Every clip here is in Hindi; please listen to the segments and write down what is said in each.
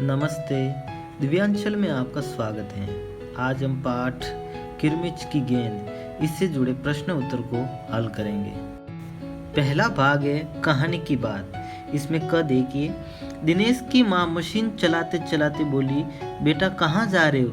नमस्ते। दिव्यांचल में आपका स्वागत है। आज हम पाठ किरमिच की गेंद इससे जुड़े प्रश्न उत्तर को हल करेंगे। पहला भाग है कहानी की बात। इसमें क देखिए, दिनेश की माँ मशीन चलाते चलाते बोली, बेटा कहाँ जा रहे हो?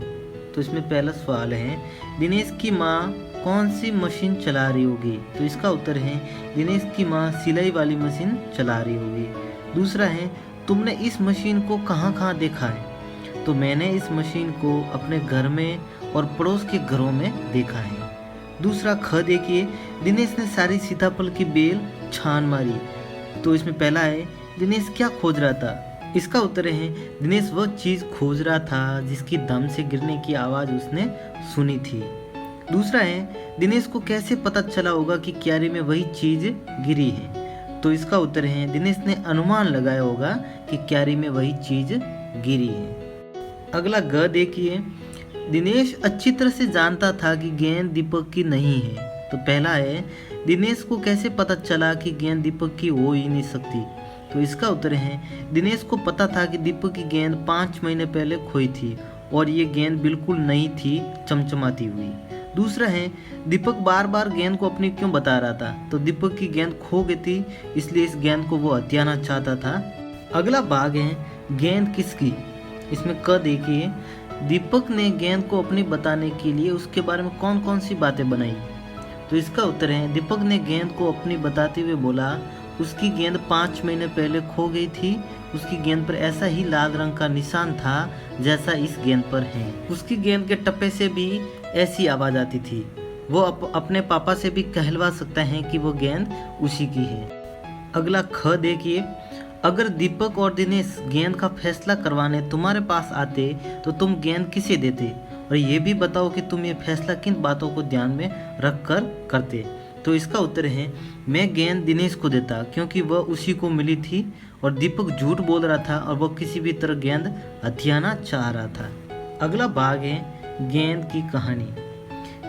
तो इसमें पहला सवाल है, दिनेश की माँ कौन सी मशीन चला रही होगी? तो इसका उत्तर है, दिनेश की माँ सिलाई वाली मशीन चला रही होगी। दूसरा है, तुमने इस मशीन को कहाँ कहाँ देखा है? तो मैंने इस मशीन को अपने घर में और पड़ोस के घरों में देखा है। दूसरा ख देखिए, दिनेश ने सारी सीताफल की बेल छान मारी। तो इसमें पहला है, दिनेश क्या खोज रहा था? इसका उत्तर है, दिनेश वह चीज़ खोज रहा था जिसकी दम से गिरने की आवाज़ उसने सुनी थी। दूसरा है, दिनेश को कैसे पता चला होगा कि क्यारी में वही चीज़ गिरी है? तो इसका उत्तर है, दिनेश ने अनुमान लगाया होगा कि क्यारी में वही चीज़ गिरी है। अगला ग देखिए, दिनेश अच्छी तरह से जानता था कि गेंद दीपक की नहीं है। तो पहला है, दिनेश को कैसे पता चला कि गेंद दीपक की हो ही नहीं सकती? तो इसका उत्तर है, दिनेश को पता था कि दीपक की गेंद 5 महीने पहले खोई थी और ये गेंद बिल्कुल नई थी, चमचमाती हुई। दूसरा है, दीपक बार बार गेंद को अपनी क्यों बता रहा था? तो दीपक की गेंद खो गई थी, इसलिए इस गेंद को वो हथियाना चाहता था। अगला भाग है गेंद किसकी। इसमें क देखिए, दीपक ने गेंद को अपनी बताने के लिए उसके बारे में कौन कौन सी बातें बनाई? तो इसका उत्तर है, दीपक ने गेंद को अपनी बताते हुए बोला, उसकी गेंद 5 महीने पहले खो गई थी। उसकी गेंद पर ऐसा ही लाल रंग का निशान था जैसा इस गेंद पर है। उसकी गेंद के टप्पे से भी ऐसी आवाज़ आती थी। वो अपने पापा से भी कहलवा सकता है कि वो गेंद उसी की है। अगला ख देखिए, अगर दीपक और दिनेश गेंद का फैसला करवाने तुम्हारे पास आते तो तुम गेंद किसे देते? और ये भी बताओ कि तुम ये फैसला किन बातों को ध्यान में रख कर करते? तो इसका उत्तर है, मैं गेंद दिनेश को देता क्योंकि वह उसी को मिली थी और दीपक झूठ बोल रहा था और वह किसी भी तरह गेंद हथियाना चाह रहा था। अगला भाग है गेंद की कहानी।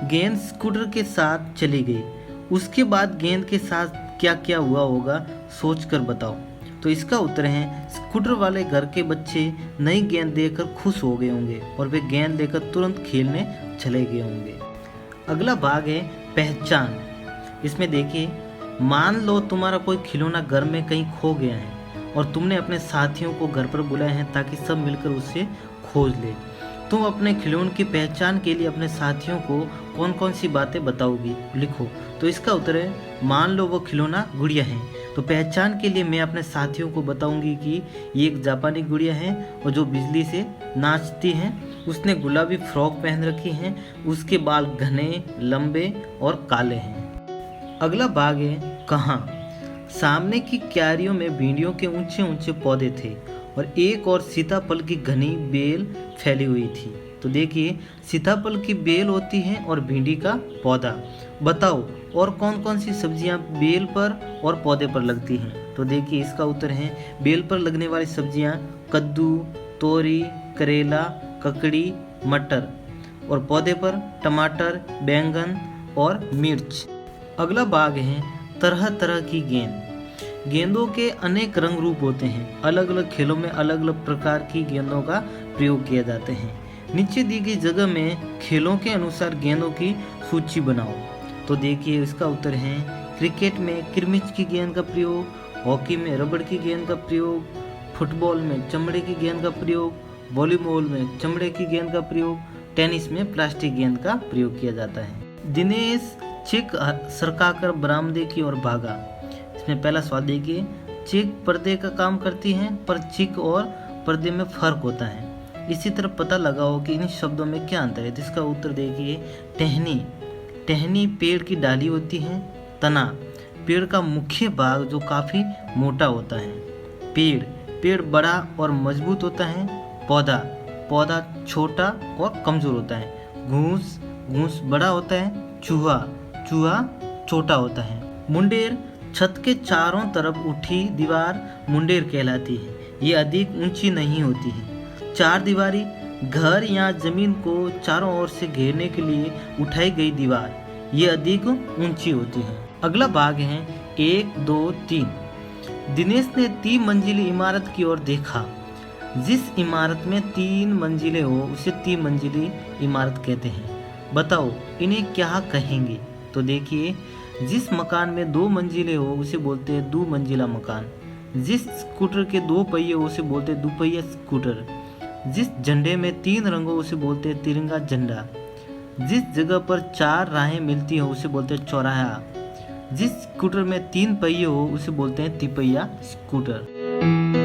गेंद स्कूटर के साथ चली गई। उसके बाद गेंद के साथ क्या क्या हुआ होगा, सोच कर बताओ। तो इसका उत्तर है, स्कूटर वाले घर के बच्चे नई गेंद देखकर खुश हो गए होंगे और वे गेंद लेकर तुरंत खेलने चले गए होंगे। अगला भाग है पहचान। इसमें देखिए, मान लो तुम्हारा कोई खिलौना घर में कहीं खो गया है और तुमने अपने साथियों को घर पर बुलाया है ताकि सब मिलकर उसे खोज ले। तुम अपने खिलौने की पहचान के लिए अपने साथियों को कौन कौन सी बातें बताओगी, लिखो। तो इसका उत्तर है, मान लो वो खिलौना गुड़िया है, तो पहचान के लिए मैं अपने साथियों को बताऊंगी कि ये एक जापानी गुड़िया है और जो बिजली से नाचती है। उसने गुलाबी फ्रॉक पहन रखी है, उसके बाल घने, लंबे और काले हैं। अगला भाग है कहाँ। सामने की क्यारियों में भिंडियों के ऊंचे ऊंचे पौधे थे और एक और सीताफल की घनी बेल फैली हुई थी। तो देखिए, सीताफल की बेल होती है और भिंडी का पौधा। बताओ और कौन कौन सी सब्जियां बेल पर और पौधे पर लगती हैं? तो देखिए, इसका उत्तर है, बेल पर लगने वाली सब्जियां कद्दू, तोरी, करेला, ककड़ी, मटर और पौधे पर टमाटर, बैंगन और मिर्च। अगला भाग है तरह तरह की गेंद। गेंदों के अनेक रंग रूप होते हैं। अलग अलग खेलों में अलग अलग प्रकार की गेंदों का प्रयोग किए जाते हैं। नीचे दी गई जगह में खेलों के अनुसार गेंदों की सूची बनाओ। तो देखिए, इसका उत्तर है, क्रिकेट में किरमिच की गेंद का प्रयोग, हॉकी में रबड़ की गेंद का प्रयोग, फुटबॉल में चमड़े की गेंद का प्रयोग, वॉलीबॉल में चमड़े की गेंद का प्रयोग, टेनिस में प्लास्टिक गेंद का प्रयोग किया जाता है। दिनेश चिक सरकाकर बरामदे की ओर भागा। इसमें पहला सवाल देखिए, चिक पर्दे का काम करती है, पर चिक और पर्दे में फर्क होता है। इसी तरह पता लगाओ कि इन शब्दों में क्या अंतर है। तो इसका उत्तर देखिए, टहनी। टहनी पेड़ की डाली होती है। तना पेड़ का मुख्य भाग जो काफ़ी मोटा होता है। पेड़ बड़ा और मजबूत होता है। पौधा छोटा और कमज़ोर होता है। घूस बड़ा होता है। चूहा छोटा होता है। मुंडेर छत के चारों तरफ उठी दीवार मुंडेर कहलाती है। ये अधिक ऊंची नहीं होती है। चार दीवारी घर या जमीन को चारों ओर से घेरने के लिए उठाई गई दीवार, ये अधिक ऊंची होती है। अगला भाग है 1, 2, 3। दिनेश ने 3 मंजिली इमारत की ओर देखा। जिस इमारत में 3 मंजिलें हो उसे 3 मंजिली इमारत कहते हैं। बताओ इन्हें क्या कहेंगे? तो देखिए, जिस मकान में 2 मंजिलें हो उसे बोलते हैं 2 मंजिला मकान। जिस स्कूटर के 2 पहिए हो उसे बोलते हैं दुपहिया स्कूटर। जिस झंडे में 3 रंग हो उसे बोलते हैं तिरंगा झंडा। जिस जगह पर 4 राहें मिलती हो उसे बोलते हैं चौराहा। जिस स्कूटर में 3 पहिए हो उसे बोलते हैं तिपहिया स्कूटर।